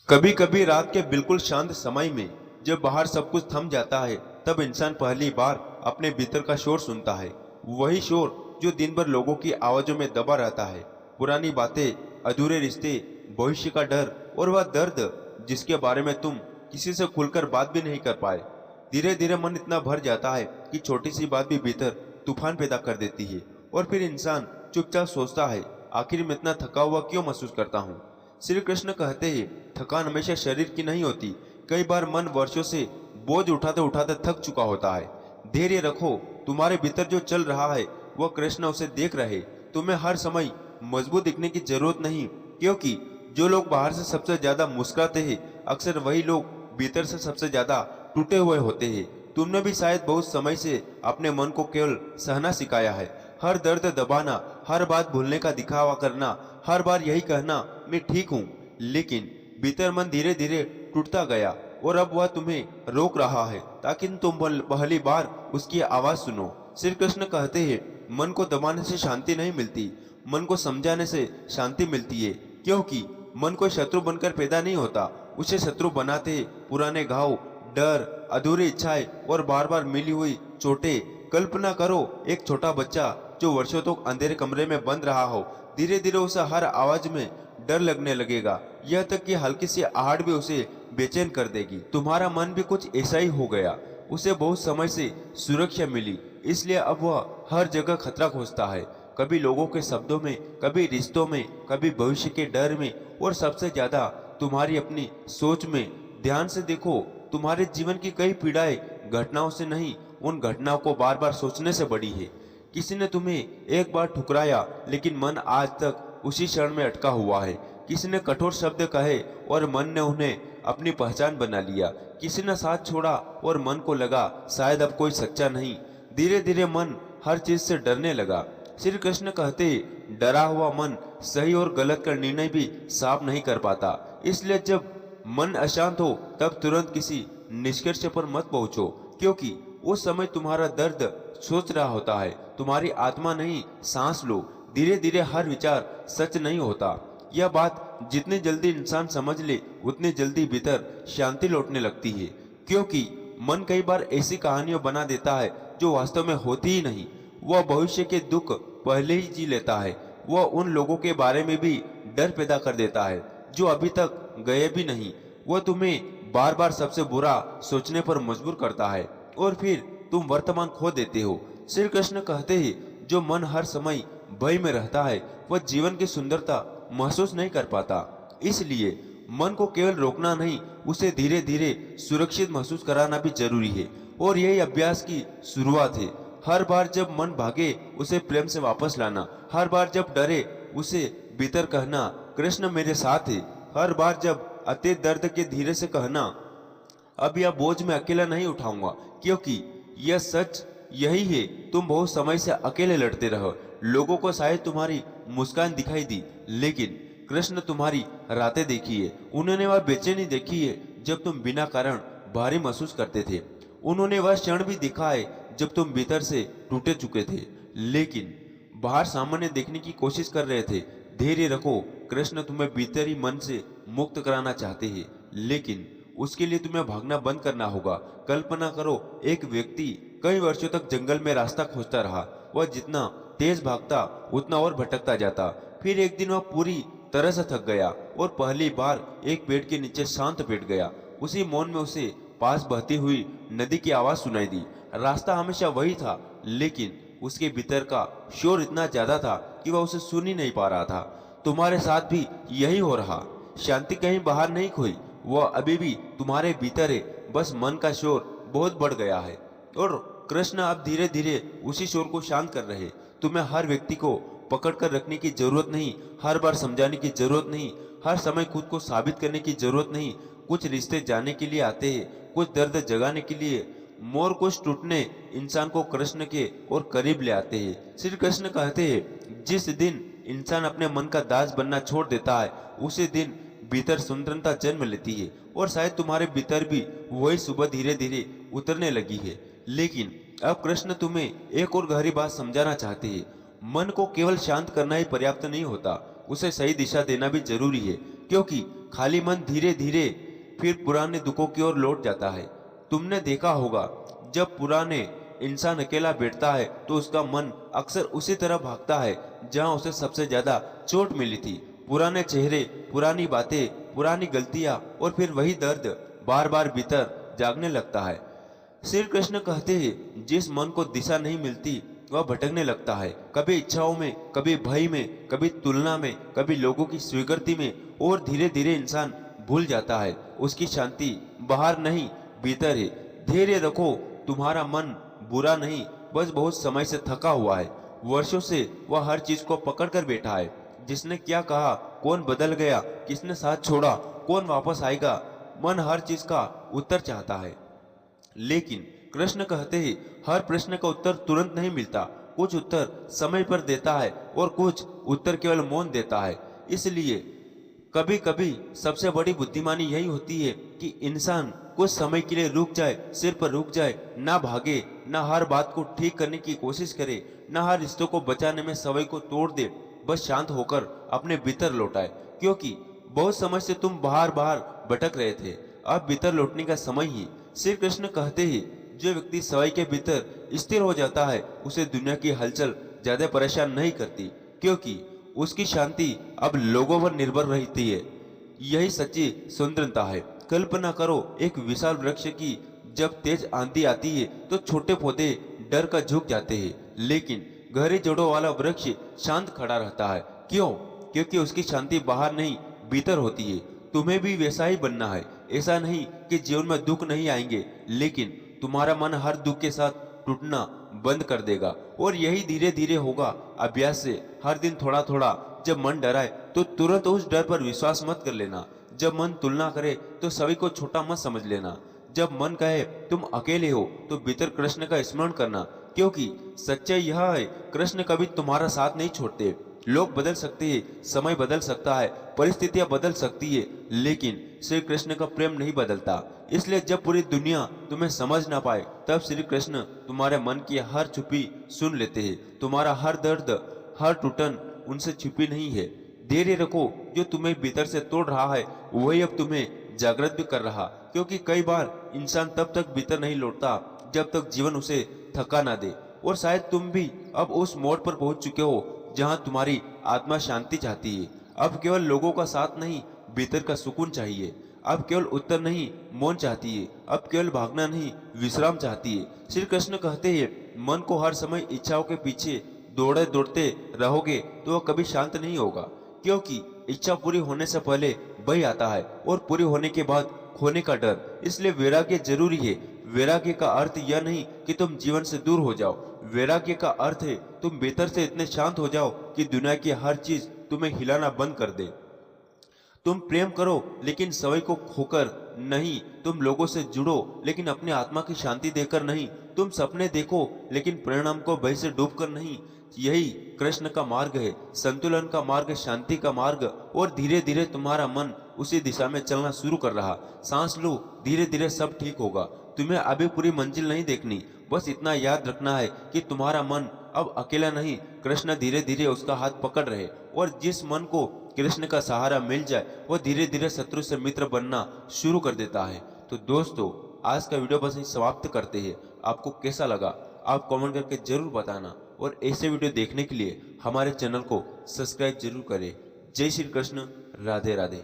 कभी कभी रात के बिल्कुल शांत समय में जब बाहर सब कुछ थम जाता है, तब इंसान पहली बार अपने भीतर का शोर सुनता है। वही शोर जो दिन भर लोगों की आवाजों में दबा रहता है। पुरानी बातें, अधूरे रिश्ते, भविष्य का डर और वह दर्द जिसके बारे में तुम किसी से खुलकर बात भी नहीं कर पाए। धीरे धीरे मन इतना भर जाता है कि छोटी सी बात भी भीतर तूफान पैदा कर देती है। और फिर इंसान चुपचाप सोचता है, आखिर मैं इतना थका हुआ क्यों महसूस करता हूँ। श्री कृष्ण कहते हैं, थकान हमेशा शरीर की नहीं होती। कई बार मन वर्षों से बोझ उठाते उठाते थक चुका होता है। धैर्य रखो, तुम्हारे भीतर जो चल रहा है वह कृष्ण उसे देख रहे। तुम्हें हर समय मजबूत दिखने की जरूरत नहीं, क्योंकि जो लोग बाहर से सबसे ज्यादा मुस्कुराते हैं, अक्सर वही लोग भीतर से सबसे ज्यादा टूटे हुए होते हैं। तुमने भी शायद बहुत समय से अपने मन को केवल सहना सिखाया है। हर दर्द दबाना, हर बात भूलने का दिखावा करना, हर बार यही कहना मैं ठीक हूँ। लेकिन भीतर मन धीरे धीरे टूटता गया और अब वह तुम्हें रोक रहा है ताकि तुम पहली बार उसकी आवाज सुनो। श्री कृष्ण कहते हैं, मन को दबाने से शांति नहीं मिलती, मन को समझाने से शांति मिलती है। क्योंकि मन कोई शत्रु बनकर पैदा नहीं होता, उसे शत्रु बनाते पुराने घाव, डर, अधूरी इच्छाएं और बार बार मिली हुई चोटें। कल्पना करो, एक छोटा बच्चा जो वर्षों तक अंधेरे कमरे में बंद रहा हो, धीरे धीरे उसे हर आवाज में डर लगने लगेगा, यह तक कि हल्की सी आहट भी उसे बेचैन कर देगी। तुम्हारा मन भी कुछ ऐसा ही हो गया। उसे बहुत समय से सुरक्षा मिली, इसलिए अब वह हर जगह खतरा खोजता है। कभी लोगों के शब्दों में, कभी रिश्तों में, कभी भविष्य के डर में, और सबसे ज्यादा तुम्हारी अपनी सोच में। ध्यान से देखो, तुम्हारे जीवन की कई पीड़ाएं घटनाओं से नहीं, उन घटनाओं को बार बार सोचने से बड़ी है। किसी ने तुम्हें एक बार ठुकराया, लेकिन मन आज तक उसी क्षण में अटका हुआ है। किसी ने कठोर शब्द कहे और मन ने उन्हें अपनी पहचान बना लिया। किसी ने साथ छोड़ा और मन को लगा शायद अब कोई सच्चा नहीं। धीरे धीरे मन हर चीज से डरने लगा। श्री कृष्ण कहते, डरा हुआ मन सही और गलत का निर्णय भी साफ नहीं कर पाता। इसलिए जब मन अशांत हो तब तुरंत किसी निष्कर्ष पर मत पहुंचो, क्योंकि उस समय तुम्हारा दर्द सोच रहा होता है, तुम्हारी आत्मा नहीं। सांस लो। धीरे धीरे हर विचार सच नहीं होता। यह बात जितनी जल्दी इंसान समझ ले, उतनी जल्दी भीतर शांति लौटने लगती है। क्योंकि मन कई बार ऐसी कहानियां बना देता है जो वास्तव में होती ही नहीं। वह भविष्य के दुख पहले ही जी लेता है। वह उन लोगों के बारे में भी डर पैदा कर देता है जो अभी तक गए भी नहीं। वह तुम्हें बार बार सबसे बुरा सोचने पर मजबूर करता है और फिर तुम वर्तमान खो देते हो। श्री कृष्ण कहते हैं, जो मन हर समय भय में रहता है वह जीवन की सुंदरता महसूस नहीं कर पाता। इसलिए मन को केवल रोकना नहीं, उसे धीरे धीरे सुरक्षित महसूस कराना भी जरूरी है। और यही अभ्यास की शुरुआत है। हर बार जब मन भागे, उसे प्रेम से वापस लाना। हर बार जब डरे, उसे भीतर कहना, कृष्ण मेरे साथ है। हर बार जब अतीत दर्द के धीरे से कहना, अब यह बोझ मैं अकेला नहीं उठाऊंगा। क्योंकि यह सच यही है, तुम बहुत समय से अकेले लड़ते रहो। लोगों को शायद तुम्हारी मुस्कान दिखाई दी, लेकिन कृष्ण तुम्हारी रातें देखी है। उन्होंने वह बेचैनी देखी है जब तुम बिना कारण भारी महसूस करते थे। उन्होंने वह क्षण भी देखा है जब तुम भीतर से टूटे चुके थे, लेकिन बाहर सामान्य देखने की कोशिश कर रहे थे। धैर्य रखो, कृष्ण तुम्हें भीतरी मन से मुक्त कराना चाहते हैं, लेकिन उसके लिए तुम्हें भागना बंद करना होगा। कल्पना करो, एक व्यक्ति कई वर्षों तक जंगल में रास्ता खोजता रहा। वह जितना तेज भागता उतना और भटकता जाता। फिर एक दिन वह पूरी तरह से थक गया और पहली बार एक पेड़ के नीचे शांत बैठ गया। उसी मौन में उसे पास बहती हुई नदी की आवाज सुनाई दी। रास्ता हमेशा वही था, लेकिन उसके भीतर का शोर इतना ज्यादा था कि वह उसे सुन ही नहीं पा रहा था। तुम्हारे साथ भी यही हो रहा। शांति कहीं बाहर नहीं खोई, वह अभी भी तुम्हारे भीतर है। बस मन का शोर बहुत बढ़ गया है और कृष्ण अब धीरे धीरे उसी शोर को शांत कर रहे। तुम्हें हर व्यक्ति को पकड़ कर रखने की जरूरत नहीं, हर बार समझाने की जरूरत नहीं, हर समय खुद को साबित करने की जरूरत नहीं। कुछ रिश्ते जाने के लिए आते हैं, कुछ दर्द जगाने के लिए, मोर कुछ टूटने इंसान को कृष्ण के और करीब ले आते हैं। श्री कृष्ण कहते हैं, जिस दिन इंसान अपने मन का दास बनना छोड़ देता है, उसी दिन भीतर सुंदरता जन्म लेती है। और शायद तुम्हारे भीतर भी वही सुबह धीरे धीरे उतरने लगी है। लेकिन अब कृष्ण तुम्हें एक और गहरी बात समझाना चाहते हैं। मन को केवल शांत करना ही पर्याप्त नहीं होता, उसे सही दिशा देना भी जरूरी है। क्योंकि खाली मन धीरे धीरे फिर पुराने दुखों की ओर लौट जाता है। तुमने देखा होगा, जब पुराने इंसान अकेला बैठता है तो उसका मन अक्सर उसी तरह भागता है जहां उसे सबसे ज्यादा चोट मिली थी। पुराने चेहरे, पुरानी बातें, पुरानी गलतियां और फिर वही दर्द बार बार भीतर जागने लगता है। श्री कृष्ण कहते हैं, जिस मन को दिशा नहीं मिलती वह भटकने लगता है, कभी इच्छाओं में, कभी भय में, कभी तुलना में, कभी लोगों की स्वीकृति में, और धीरे धीरे इंसान भूल जाता है उसकी शांति बाहर नहीं भीतर है। धैर्य रखो, तुम्हारा मन बुरा नहीं, बस बहुत समय से थका हुआ है। वर्षों से वह हर चीज को पकड़ कर बैठा है। जिसने क्या कहा, कौन बदल गया, किसने साथ छोड़ा, कौन वापस आएगा, मन हर चीज का उत्तर चाहता है। लेकिन कृष्ण कहते हैं, हर प्रश्न का उत्तर तुरंत नहीं मिलता। कुछ उत्तर समय पर देता है और कुछ उत्तर केवल मौन देता है। इसलिए कभी कभी सबसे बड़ी बुद्धिमानी यही होती है कि इंसान कुछ समय के लिए रुक जाए, सिर पर रुक जाए, ना भागे, ना हर बात को ठीक करने की कोशिश करे, ना हर रिश्तों को बचाने में सवई को तोड़ दे, बस शांत होकर अपने भीतर लौटाए। क्योंकि बहुत समय से तुम बाहर बाहर भटक रहे थे, अब भीतर लौटने का समय ही। श्री कृष्ण कहते हैं, जो व्यक्ति सवई के भीतर स्थिर हो जाता है उसे दुनिया की हलचल ज्यादा परेशान नहीं करती, क्योंकि उसकी शांति अब लोगों पर निर्भर रहती है। यही सच्ची स्वतंत्रता है। कल्पना करो एक विशाल वृक्ष की, जब तेज आंधी आती है तो छोटे पौधे डर कर झुक जाते हैं, लेकिन गहरी जड़ों वाला वृक्ष शांत खड़ा रहता है। क्यों? क्योंकि उसकी शांति बाहर नहीं भीतर होती है। तुम्हें भी वैसा ही बनना है। ऐसा नहीं कि जीवन में दुख नहीं आएंगे, लेकिन तुम्हारा मन हर दुख के साथ टूटना बंद कर देगा। और यही धीरे धीरे होगा, अभ्यास से, हर दिन थोड़ा थोड़ा। जब मन डराए तो तुरंत उस डर पर विश्वास मत कर लेना। जब मन तुलना करे तो सभी को छोटा मत समझ लेना। जब मन कहे तुम अकेले हो तो भीतर कृष्ण का स्मरण करना, क्योंकि सच्चाई यह है, कृष्ण कभी तुम्हारा साथ नहीं छोड़ते। लोग बदल सकते हैं, समय बदल सकता है, परिस्थितियां बदल सकती है, लेकिन श्री कृष्ण का प्रेम नहीं बदलता। इसलिए जब पूरी दुनिया तुम्हें समझ ना पाए, तब श्री कृष्ण तुम्हारे मन की हर छुपी सुन लेते हैं। तुम्हारा हर दर्द, हर टूटन उनसे छुपी नहीं है। धैर्य रखो, जो तुम्हें भीतर से तोड़ रहा है वही अब तुम्हें जागृत भी कर रहा। क्योंकि कई बार इंसान तब तक भीतर नहीं लौटता जब तक जीवन उसे थका ना दे। और शायद तुम भी अब उस मोड़ पर पहुंच चुके हो जहां तुम्हारी आत्मा शांति चाहती है। अब केवल लोगों का साथ नहीं, भीतर का सुकून चाहिए। अब केवल उत्तर नहीं, मौन चाहती है। अब केवल भागना नहीं, विश्राम चाहती है। श्री कृष्ण कहते हैं, मन को हर समय इच्छाओं के पीछे दौड़े दौड़ते रहोगे तो वह कभी शांत नहीं होगा। क्योंकि इच्छा पूरी होने से पहले भय आता है, और पूरी होने के बाद खोने का डर। इसलिए वैराग्य जरूरी है। वैराग्य का अर्थ यह नहीं कि तुम जीवन से दूर हो जाओ। वैराग्य का अर्थ है तुम भीतर से इतने शांत हो जाओ कि दुनिया की हर चीज तुम्हें हिलाना बंद कर दे। तुम प्रेम करो लेकिन सवई को खोकर नहीं। तुम लोगों से जुड़ो लेकिन अपनी आत्मा की शांति देकर नहीं। तुम सपने देखो लेकिन परिणाम को भय से डूबकर नहीं। यही कृष्ण का मार्ग है, संतुलन का मार्ग, शांति का मार्ग। और धीरे धीरे तुम्हारा मन उसी दिशा में चलना शुरू कर रहा। सांस लो, धीरे धीरे सब ठीक होगा। तुम्हें अभी पूरी मंजिल नहीं देखनी, बस इतना याद रखना है कि तुम्हारा मन अब अकेला नहीं। कृष्ण धीरे धीरे उसका हाथ पकड़ रहे, और जिस मन को कृष्ण का सहारा मिल जाए वह धीरे धीरे शत्रु से मित्र बनना शुरू कर देता है। तो दोस्तों, आज का वीडियो बस यहीं समाप्त करते हैं। आपको कैसा लगा आप कमेंट करके जरूर बताना, और ऐसे वीडियो देखने के लिए हमारे चैनल को सब्सक्राइब जरूर करें। जय श्री कृष्ण, राधे राधे।